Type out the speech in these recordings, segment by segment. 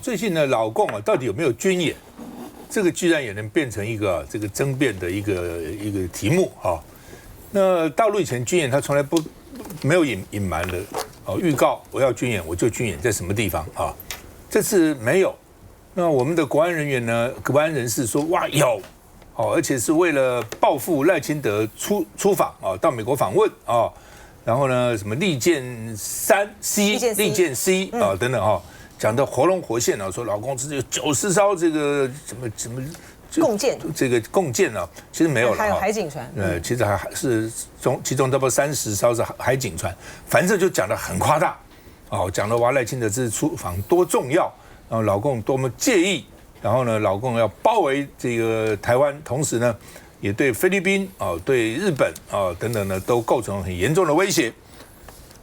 最近呢，老共啊到底有没有军演？这个居然也能变成一个这个争辩的一个题目啊。那大陆以前军演，他从来没有隐瞒的哦，预告我要军演，我就军演在什么地方啊？这次没有。那我们的国安人员呢？国安人士说，哇，有哦，而且是为了报复赖清德出访啊，到美国访问啊。然后呢，什么利剑3C、利剑 C 啊等等啊，讲的活龙活现啊，说老公这有90艘这个什么共建，这个共建啊，其实没有了，还有海警船，其实还是其中差不多30艘是海警船，反正就讲得很夸大，哦，讲的哇赖清德这次出访多重要，然后老共多么介意，然后呢，老共要包围这个台湾，同时呢，也对菲律宾啊、对日本啊等等呢，都构成很严重的威胁。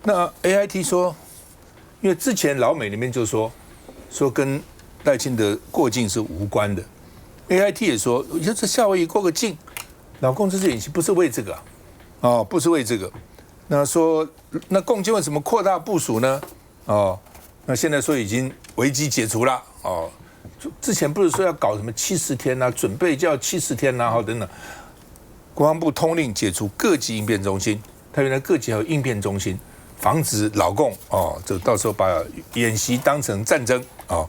那 AIT 说，因为之前老美那边就说跟赖清德过境是无关的。AIT 也说，这夏威夷过个境，老共这次演习不是为这个，哦，不是为这个。那说那共军为什么扩大部署呢？哦，那现在说已经危机解除了，哦，之前不是说要搞什么70天啊，准备就要70天啊，等等。国防部通令解除各级应变中心，它原来各级还有应变中心，防止老共哦，这到时候把演习当成战争哦。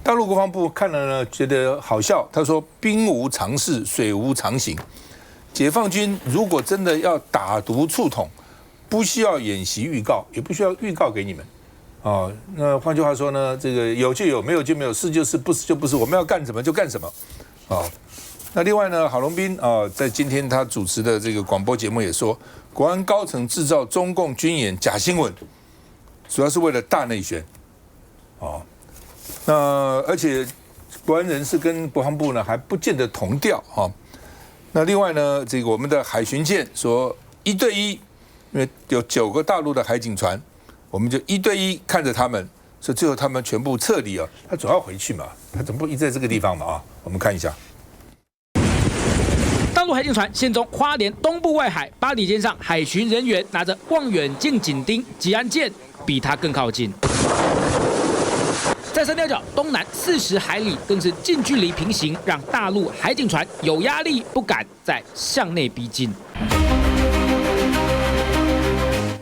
大陆国防部看了呢，觉得好笑。他说：“兵无常势，水无常形。解放军如果真的要打毒促统，不需要演习预告，也不需要预告给你们。哦，那换句话说呢，这个有就有，没有就没有，是就是，不是就不是。我们要干什么就干什么。哦，那另外呢，郝龙斌啊，在今天他主持的这个广播节目也说，国安高层制造中共军演假新闻，主要是为了大内宣。哦。”那而且国安人士跟国防部呢还不见得同调哈。那另外呢，这个我们的海巡舰说1对1，因为有9个大陆的海警船，我们就1对1看着他们，所以最后他们全部撤离啊。他总要回去嘛，他总不一直在这个地方嘛啊。我们看一下，大陆海警船现踪花莲东部外海八里舰上，海巡人员拿着望远镜紧盯吉安舰，比他更靠近。在三貂角东南40海里，更是近距离平行，让大陆海警船有压力，不敢再向内逼近。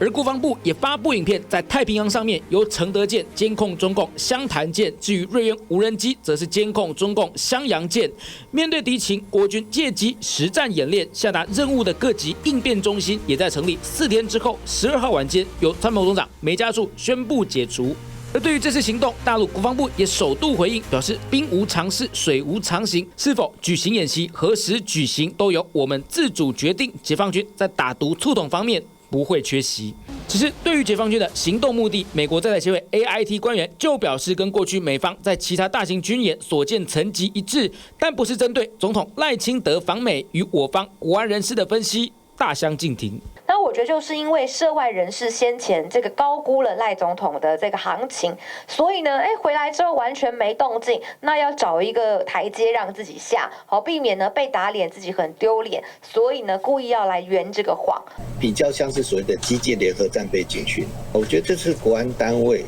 而国防部也发布影片，在太平洋上面由承德舰监控中共湘潭舰，至于瑞渊无人机则是监控中共襄阳舰。面对敌情，国军借机实战演练，下达任务的各级应变中心也在成立。4天之后，12号晚间由参谋总长梅家树宣布解除。而对于这次行动，大陆国防部也首度回应，表示兵无常势，水无常形，是否举行演习、何时举行，都由我们自主决定。解放军在打毒促统方面不会缺席。只是对于解放军的行动目的，美国在台协会 AIT 官员就表示，跟过去美方在其他大型军演所见层级一致，但不是针对总统赖清德访美，与我方国安人士的分析大相径庭。那我觉得就是因为涉外人士先前这个高估了赖总统的这个行情，所以呢，回来之后完全没动静，那要找一个台阶让自己下，好避免呢被打脸，自己很丢脸，所以呢故意要来圆这个谎，比较像是所谓的基建联合战备警讯。我觉得这是国安单位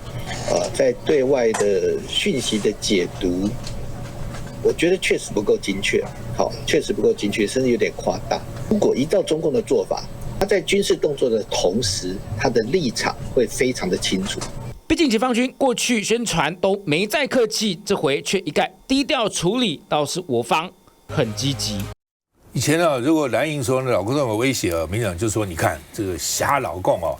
在对外的讯息的解读，我觉得确实不够精确，确实不够精确，甚至有点夸大。如果依照中共的做法，他在军事动作的同时，他的立场会非常的清楚。毕竟解放军过去宣传都没再客气，这回却一概低调处理，倒是我方很积极。以前呢，如果蓝营说老共有威胁民进党就说你看这个吓老共哦，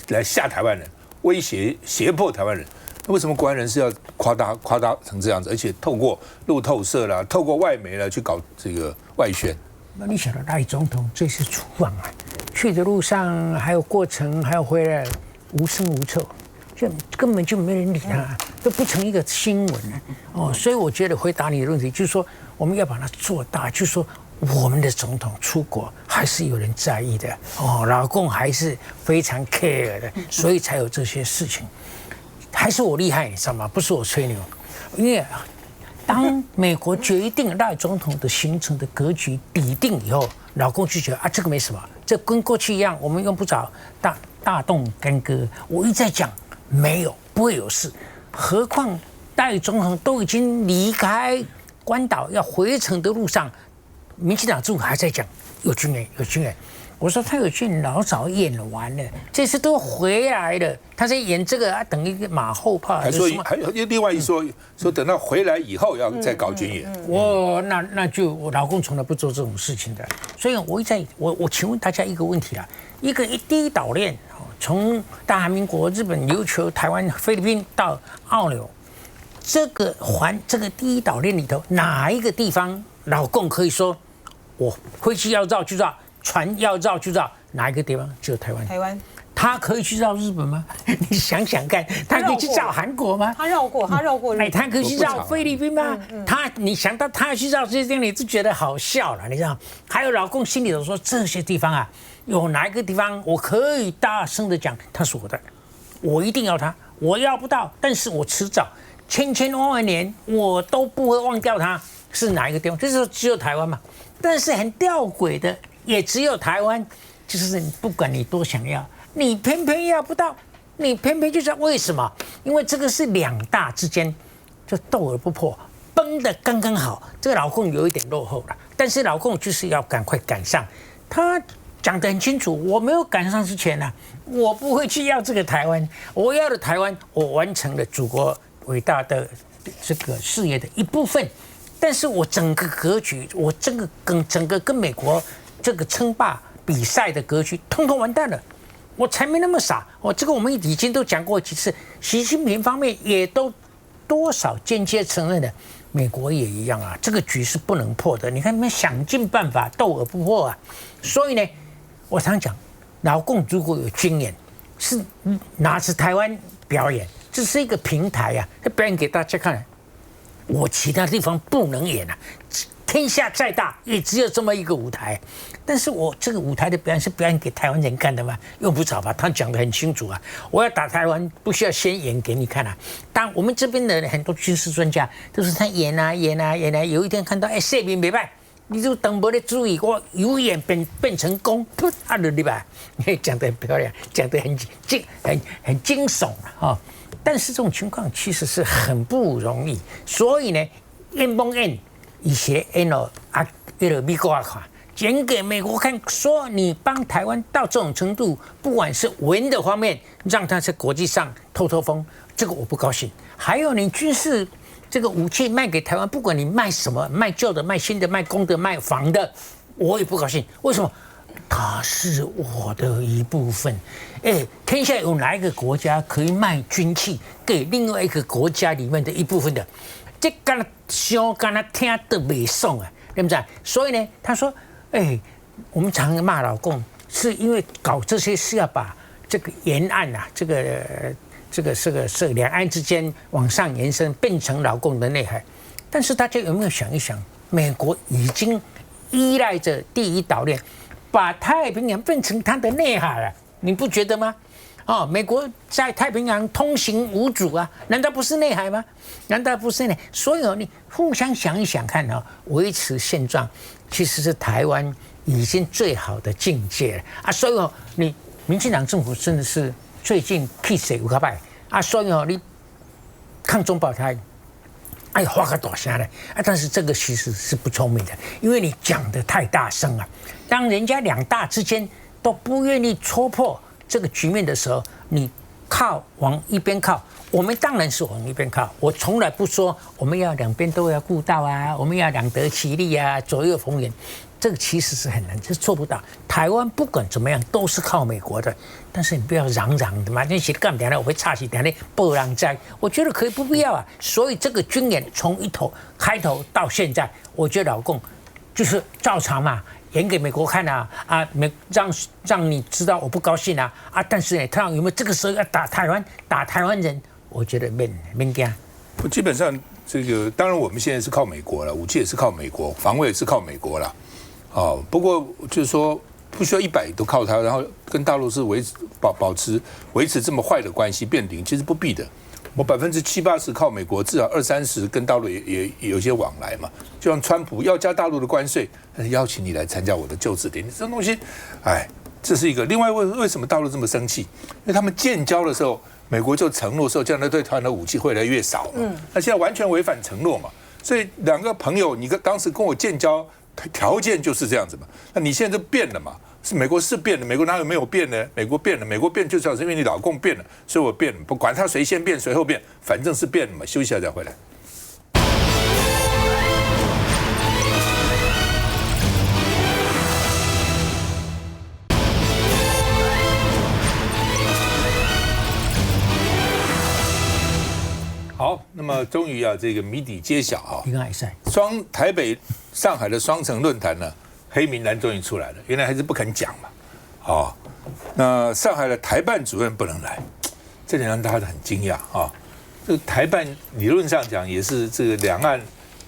来吓台湾人，威胁胁迫台湾人。那为什么国安人士要夸大成这样子，而且透过路透社啦，透过外媒啦去搞这个外宣？那你晓得赖总统这次出访啊，去的路上还有过程，还有回来无声无臭，就根本就没人理他，都不成一个新闻哦。所以我觉得回答你的问题，就是说我们要把它做大，就是说我们的总统出国还是有人在意的哦，老共还是非常 care 的，所以才有这些事情。还是我厉害，你知道吗？不是我吹牛，因为当美国决定赖总统的行程的格局底定以后，老共就觉得这个没什么，这跟过去一样，我们用不着大动干戈。我一再讲，没有不会有事，何况赖总统都已经离开关岛要回程的路上，民进党政府还在讲有军演，有军演。我说他有军演老早演完了，这次都回来了，他在演这个等于马后炮。还说还有另外一说等到回来以后要再搞军演。那就我老公从来不做这种事情的，所以我请问大家一个问题啦，一个第一岛链从大韩民国、日本、琉球、台湾、菲律宾到澳纽，这个第一岛链里头哪一个地方老共可以说我飞机要绕就绕？船要绕就绕，哪一个地方？只有台湾。台湾，他可以去绕日本吗？你想想看，他可以去绕韩国吗？他绕过日本。他可以去绕菲律宾吗？你想到他去绕这些地方，你就觉得好笑了，你知道？还有老公心里头说，这些地方啊，有哪一个地方我可以大声的讲，它是我的，我一定要它，我要不到，但是我迟早千万年我都不会忘掉它是哪一个地方，就是只有台湾嘛。但是很吊诡的。也只有台湾，就是不管你多想要，你偏偏要不到，你偏偏就是为什么？因为这个是两大之间就斗而不破，绷得刚刚好。这个老共有一点落后了，但是老共就是要赶快赶上。他讲得很清楚，我没有赶上之前呢，我不会去要这个台湾，我要的台湾，我完成了祖国伟大的这个事业的一部分。但是我整个格局，我整个跟美国。这个称霸比赛的格局通通完蛋了，我才没那么傻。这个我们已经都讲过几次，习近平方面也都多少间接承认了，美国也一样啊，这个局是不能破的。你看你们想尽办法斗而不破啊。所以呢，我常讲，老共如果有军演，是拿着台湾表演，这是一个平台啊，表演给大家看。我其他地方不能演啊。天下再大，也只有这么一个舞台。但是我这个舞台的表演是表演给台湾人看的吗？用不着吧，他讲得很清楚啊。我要打台湾，不需要先演给你看啊。当我们这边的很多军事专家都是他演啊，有一天看到射频没办，你就等不得注意，我有演变成功，啊了对吧？你讲得很漂亮，讲得很惊悚啊。但是这种情况其实是很不容易，所以呢，演不演？一些美国看，演给美国看，说你帮台湾到这种程度，不管是文的方面，让他在国际上透风，这个我不高兴。还有你军事这个武器卖给台湾，不管你卖什么，卖旧的、卖新的、卖公的、卖防的，我也不高兴。为什么？它是我的一部分。天下有哪一个国家可以卖军器给另外一个国家里面的一部分的？这干想干听得没爽啊，对不对？所以呢，他说，我们常骂老共，是因为搞这些是要把这个沿岸啊，这个两岸之间往上延伸，变成老共的内海。但是大家有没有想一想，美国已经依赖着第一岛链，把太平洋变成它的内海了，你不觉得吗？美国在太平洋通行无阻啊，难道不是内海吗？难道不是呢？所以你互相想一想看维持现状其实是台湾已经最好的境界了啊！所以你民进党政府真的是最近气势有较歹啊！所以你抗中保台，发个大声来啊！但是这个其实是不聪明的，因为你讲得太大声了，当人家两大之间都不愿意戳破这个局面的时候，你往一边靠，我们当然是往一边靠。我从来不说我们要两边都要顾到啊，我们要两得其利啊，左右逢源。这个其实是很难，这做不到。台湾不管怎么样都是靠美国的，但是你不要嚷的嘛，那些干点呢，我会差起点呢，不让在。我觉得可以不必要啊。所以这个军演从开头到现在，我觉得老共就是照常嘛。演给美国看啊，让你知道我不高兴啊，但是呢，他有没有这个时候要打台湾人？我觉得免惊。基本上这个当然我们现在是靠美国了，武器也是靠美国，防卫也是靠美国了。不过就是说不需要100都靠它，然后跟大陆是保持维持这么坏的关系变零，其实不必的。我70%-80%靠美国，至少20-30%跟大陆也有些往来嘛。就像川普要加大陆的关税，但是邀请你来参加我的就职典礼，这种东西，这是一个。另外，为什么大陆这么生气？因为他们建交的时候，美国就承诺说，将来对台湾的武器会越来越少嘛。那现在完全违反承诺嘛。所以两个朋友，你当时跟我建交条件就是这样子嘛。那你现在就变了嘛？是美国是变了，美国哪有没有变呢？美国变了，美国变就是因为你老共变了，所以我变了，不管他谁先变谁后变，反正是变了嘛。休息一下再回来。好，那么终于啊，这个谜底揭晓哈。平海赛台北、上海的双城论坛呢，黑名单终于出来了，原来还是不肯讲嘛。哦，那上海的台办主任不能来，这点让大家很惊讶啊。这个台办理论上讲也是这个两岸，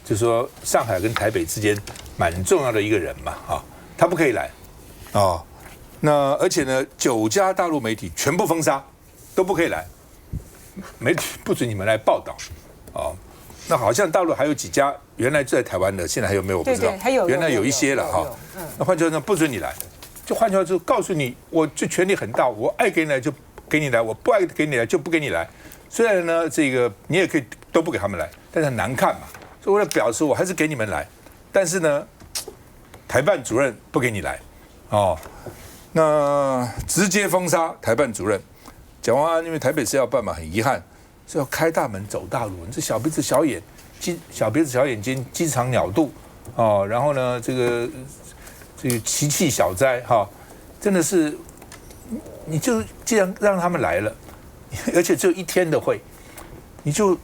就是说上海跟台北之间蛮重要的一个人嘛，啊，他不可以来，哦，那而且呢，9家大陆媒体全部封杀，都不可以来。媒体不准你们来报道，哦，那好像大陆还有几家原来在台湾的，现在还有没有我不知道，对，还有原来有一些了哈。那换句话说，不准你来，就换句话说，告诉你，我这权力很大，我爱给你来就给你来，我不爱给你来就不给你来。虽然呢，这个你也可以都不给他们来，但是很难看嘛。所以为了表示我还是给你们来，但是呢，台办主任不给你来，哦，那直接封杀台办主任。蒋万安因为台北市要办嘛，很遗憾是要开大门走大陆。你这小鼻子小眼，小鼻子小眼睛，鸡肠鸟肚哦，然后呢，这个奇气小灾哈，真的是，你就既然让他们来了，而且只有1天的会，你就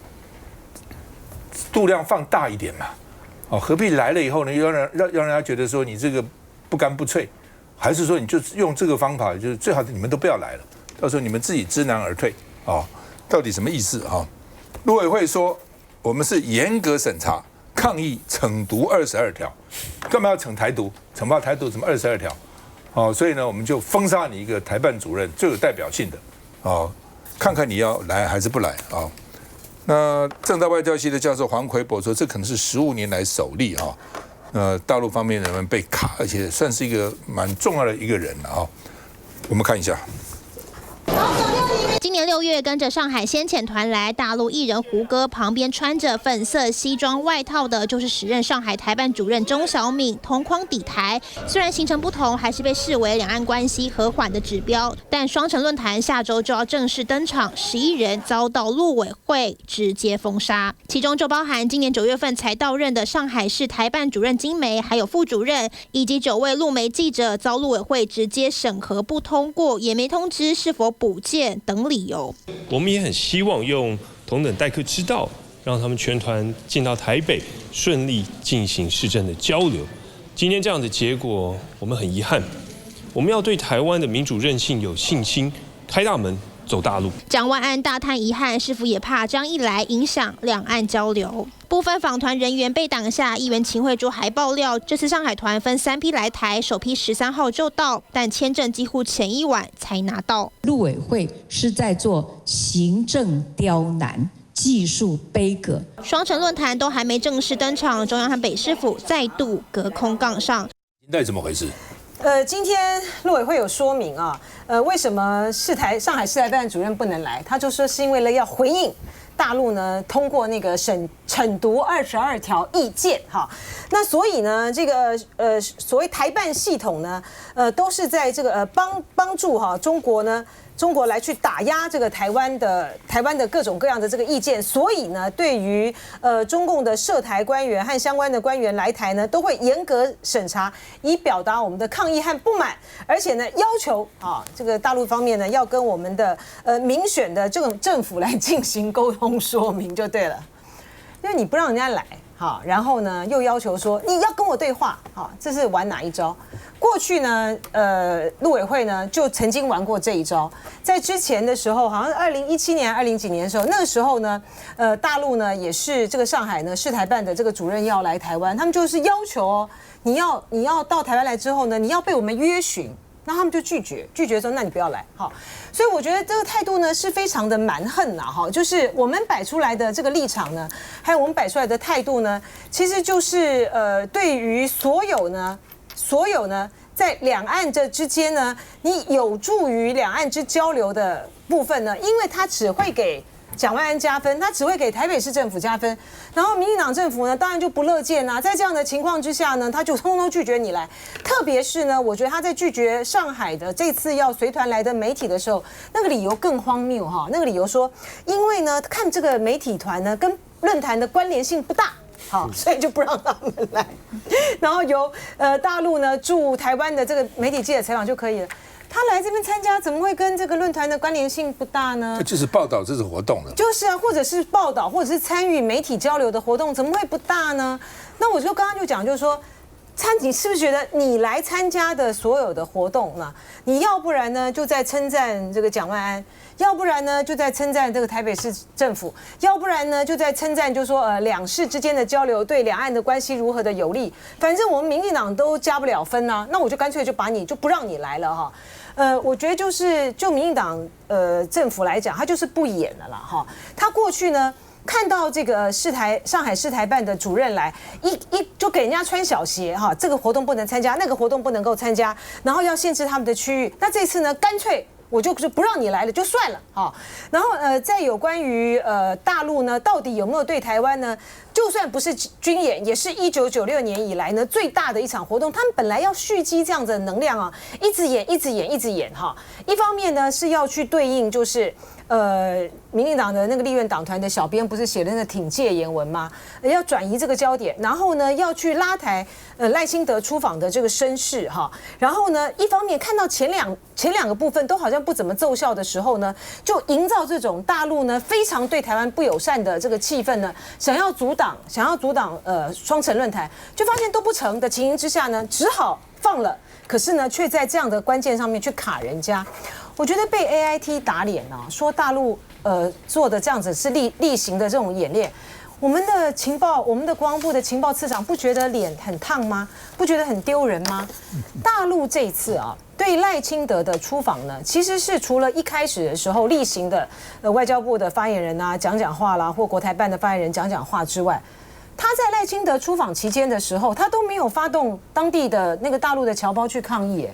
度量放大一点嘛，哦，何必来了以后呢，又让人家觉得说你这个不干不脆，还是说你就用这个方法，就是最好你们都不要来了。到时候你们自己知难而退啊，到底什么意思啊？陆委会说我们是严格审查，抗议惩毒22条，干嘛要惩台独？惩罚台独怎么22条？哦，所以呢，我们就封杀你一个台办主任最有代表性的哦，看看你要来还是不来啊？那政大外交系的教授黄奎博说，这可能是15年来首例啊，大陆方面人们被卡，而且算是一个蛮重要的一个人啊。我们看一下。今年6月，跟着上海先遣团来大陆艺人胡歌旁边穿着粉色西装外套的，就是时任上海台办主任钟小敏，同框抵台。虽然行程不同，还是被视为两岸关系和缓的指标。但双城论坛下周就要正式登场，11人遭到陆委会直接封杀，其中就包含今年9月份才到任的上海市台办主任金梅，还有副主任，以及9位陆媒记者遭陆委会直接审核不通过，也没通知是否补件等理由。我们也很希望用同等待客之道，让他们全团进到台北，顺利进行市政的交流。今天这样的结果，我们很遗憾。我们要对台湾的民主韧性有信心，开大门走大陆。蒋万安大叹遗憾，是否也怕这样一来影响两岸交流？部分访团人员被挡下，议员秦慧珠还爆料，这次上海团分3批来台，首批13号就到，但签证几乎前1晚才拿到。陆委会是在做行政刁难、技术杯葛。双城论坛都还没正式登场，中央和北市府再度隔空杠上。到底怎么回事？今天陆委会有说明啊，为什么上海市台办主任不能来？他就说是因为了要回应大陆呢通过那个惩毒22条意见哈，那所以呢这个所谓台办系统呢都是在这个帮助哈中国来去打压这个台湾的各种各样的这个意见，所以呢，对于中共的涉台官员和相关的官员来台呢，都会严格审查，以表达我们的抗议和不满，而且呢，要求这个大陆方面呢，要跟我们的民选的这种政府来进行沟通说明就对了，因为你不让人家来。好，然后呢，又要求说你要跟我对话，好，这是玩哪一招？过去呢，陆委会呢就曾经玩过这一招，在之前的时候，好像是2017年、20几年的时候，那个时候呢，大陆呢也是这个上海呢市台办的这个主任要来台湾，他们就是要求哦，你要到台湾来之后呢，你要被我们约询。那他们就拒绝说，那你不要来，好，所以我觉得这个态度呢是非常的蛮横呐，哈，就是我们摆出来的这个立场呢，还有我们摆出来的态度呢，其实就是对于所有呢在两岸这之间呢，你有助于两岸之交流的部分呢，因为它只会给蒋万安加分，他只会给台北市政府加分，然后民进党政府呢，当然就不乐见啊。在这样的情况之下呢，他就通通拒绝你来。特别是呢，我觉得他在拒绝上海的这次要随团来的媒体的时候，那个理由更荒谬哈。那个理由说，因为呢，看这个媒体团呢跟论坛的关联性不大。好，所以就不让他们来，然后由大陆呢驻台湾的这个媒体记者采访就可以了。他来这边参加，怎么会跟这个论坛的关联性不大呢？就是报道这次活动了。就是啊，或者是报道，或者是参与媒体交流的活动，怎么会不大呢？那我就刚刚就讲，就是说，你是不是觉得你来参加的所有的活动呢？你要不然呢就在称赞这个蒋万安，要不然呢就在称赞这个台北市政府，要不然呢就在称赞，就说两市之间的交流对两岸的关系如何的有利。反正我们民进党都加不了分啊，那我就干脆就不让你来了哈。我觉得就民进党政府来讲，他就是不演了啦哈。他过去呢看到这个上海市台办的主任来，就给人家穿小鞋哈，这个活动不能参加，那个活动不能够参加，然后要限制他们的区域。那这次呢，干脆我就不让你来了，就算了哈。然后再有关于大陆呢，到底有没有对台湾呢？就算不是军演，也是1996年以来呢最大的一场活动。他们本来要蓄积这样子的能量啊，一直演哈。一方面呢是要去对应就是民进党的那个立院党团的小编不是写了那个挺戒严文吗？要转移这个焦点，然后呢要去拉抬赖清德出访的这个声势哈。然后呢一方面看到前两个部分都好像不怎么奏效的时候呢，就营造这种大陆呢非常对台湾不友善的这个气氛呢，想要阻挡双城论坛，就发现都不成的情形之下呢，只好放了。可是呢，却在这样的关键上面去卡人家。我觉得被 AIT 打脸啊，说大陆做的这样子是例行的这种演练。我们的情报，我们的国防部的情报次长不觉得脸很烫吗？不觉得很丢人吗？大陆这一次啊，对赖清德的出访呢，其实是除了一开始的时候例行的外交部的发言人啊讲话啦，或国台办的发言人讲话之外，他在赖清德出访期间的时候，他都没有发动当地的那个大陆的侨胞去抗议，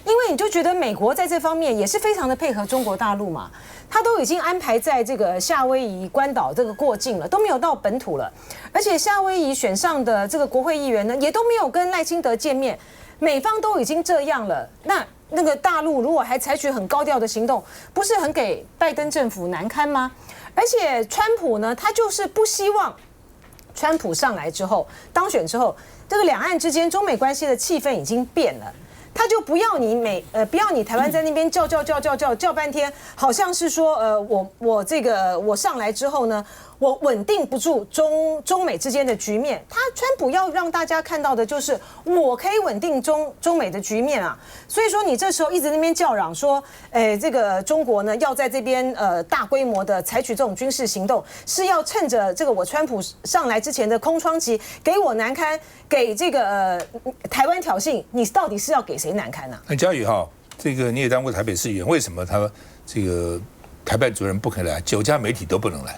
因为你就觉得美国在这方面也是非常的配合中国大陆嘛，他都已经安排在这个夏威夷关岛这个过境了，都没有到本土了，而且夏威夷选上的这个国会议员呢，也都没有跟赖清德见面，美方都已经这样了，那个大陆如果还采取很高调的行动，不是很给拜登政府难堪吗？而且川普呢，他就是不希望川普上来之后当选之后，这个两岸之间中美关系的气氛已经变了。他就不要你台湾在那边叫半天，好像是说我上来之后呢，我稳定不住中美之间的局面。川普要让大家看到的就是我可以稳定中美的局面啊。所以说你这时候一直在那边叫嚷说，这个中国呢要在这边大规模的采取这种军事行动，是要趁着这个我川普上来之前的空窗期给我难堪，给这个台湾挑衅，你到底是要给谁难堪啊？那嘉宇哈，这个你也当过台北市议员，为什么他这个台办主任不肯来，9家媒体都不能来？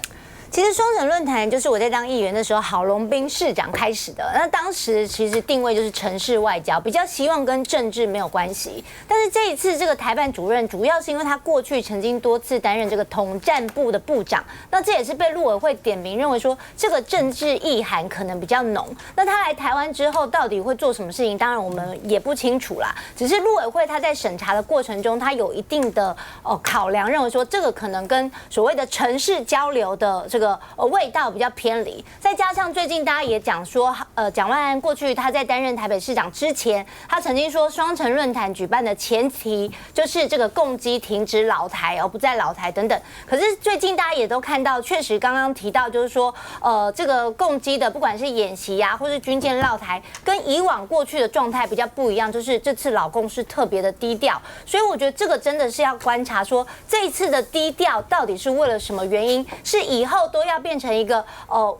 其实双城论坛就是我在当议员的时候，郝龙斌市长开始的。那当时其实定位就是城市外交，比较希望跟政治没有关系。但是这一次这个台办主任，主要是因为他过去曾经多次担任这个统战部的部长，那这也是被陆委会点名认为说这个政治意涵可能比较浓。那他来台湾之后到底会做什么事情，当然我们也不清楚啦。只是陆委会他在审查的过程中，他有一定的考量，认为说这个可能跟所谓的城市交流的这个味道比较偏离，再加上最近大家也讲说，蒋万安过去他在担任台北市长之前，他曾经说双城论坛举办的前提就是这个共机停止老台，而不在老台等等。可是最近大家也都看到，确实刚刚提到就是说，这个共机的不管是演习啊，或是军舰绕台，跟以往过去的状态比较不一样，就是这次老共是特别的低调，所以我觉得这个真的是要观察说，这一次的低调到底是为了什么原因？是以后后都要变成一个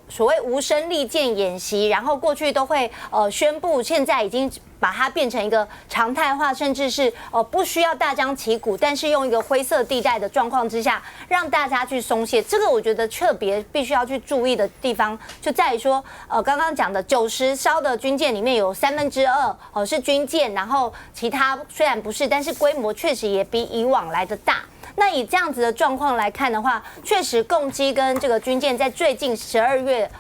所谓无声利剑演习，然后过去都会宣布，现在已经把它变成一个常态化，甚至是不需要大张旗鼓，但是用一个灰色地带的状况之下，让大家去松懈。这个我觉得特别必须要去注意的地方，就在于说，刚刚讲的90艘的军舰里面有2/3是军舰，然后其他虽然不是，但是规模确实也比以往来的大。那以这样子的状况来看的话，确实共机跟这个军舰在最近12月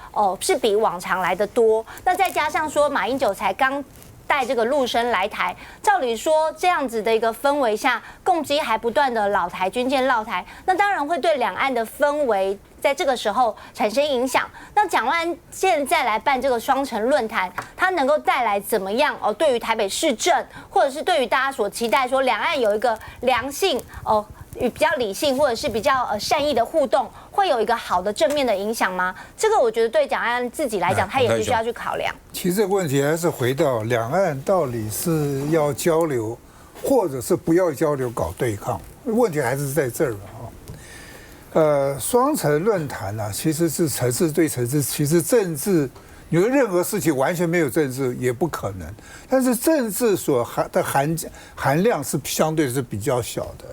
是比往常来的多。那再加上说马英九才刚带这个陆生来台，照理说这样子的一个氛围下，共机还不断的老台军舰绕台，那当然会对两岸的氛围在这个时候产生影响。那蒋万安现在来办这个双城论坛，它能够带来怎么样？对于台北市政，或者是对于大家所期待说两岸有一个良性比较理性或者是比较善意的互动，会有一个好的正面的影响吗？这个我觉得对蒋万安自己来讲，他也必须要去考量。其实这个问题还是回到两岸到底是要交流，或者是不要交流搞对抗，问题还是在这儿啊。双城论坛啊，其实是城市对城市，其实政治，你说任何事情完全没有政治也不可能，但是政治所含的含量是相对是比较小的。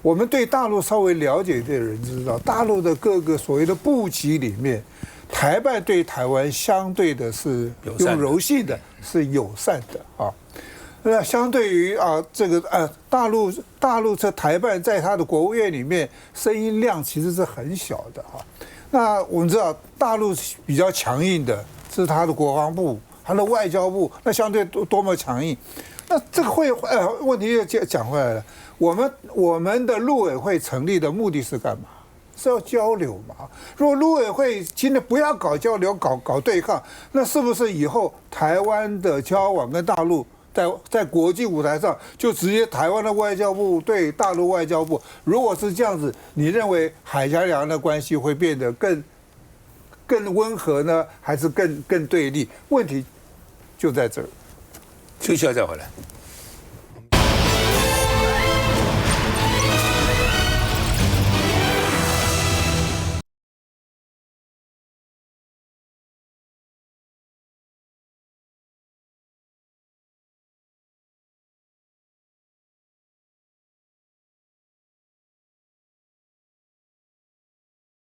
我们对大陆稍微了解的人知道，大陆的各个所谓的部级里面，台办对台湾相对的是用柔性的，是友善的啊。那相对于这个大陆这台办在它的国务院里面声音量其实是很小的啊。那我们知道大陆比较强硬的是它的国防部、它的外交部，那相对多么强硬。那这个问题又讲回来了。我们的陆委会成立的目的是干嘛？是要交流嘛。如果陆委会今天不要搞交流，搞对抗，那是不是以后台湾的交往跟大陆在国际舞台上就直接台湾的外交部对大陆外交部？如果是这样子，你认为海峡两岸的关系会变得更温和呢，还是更对立？问题就在这儿。休息一下再回来。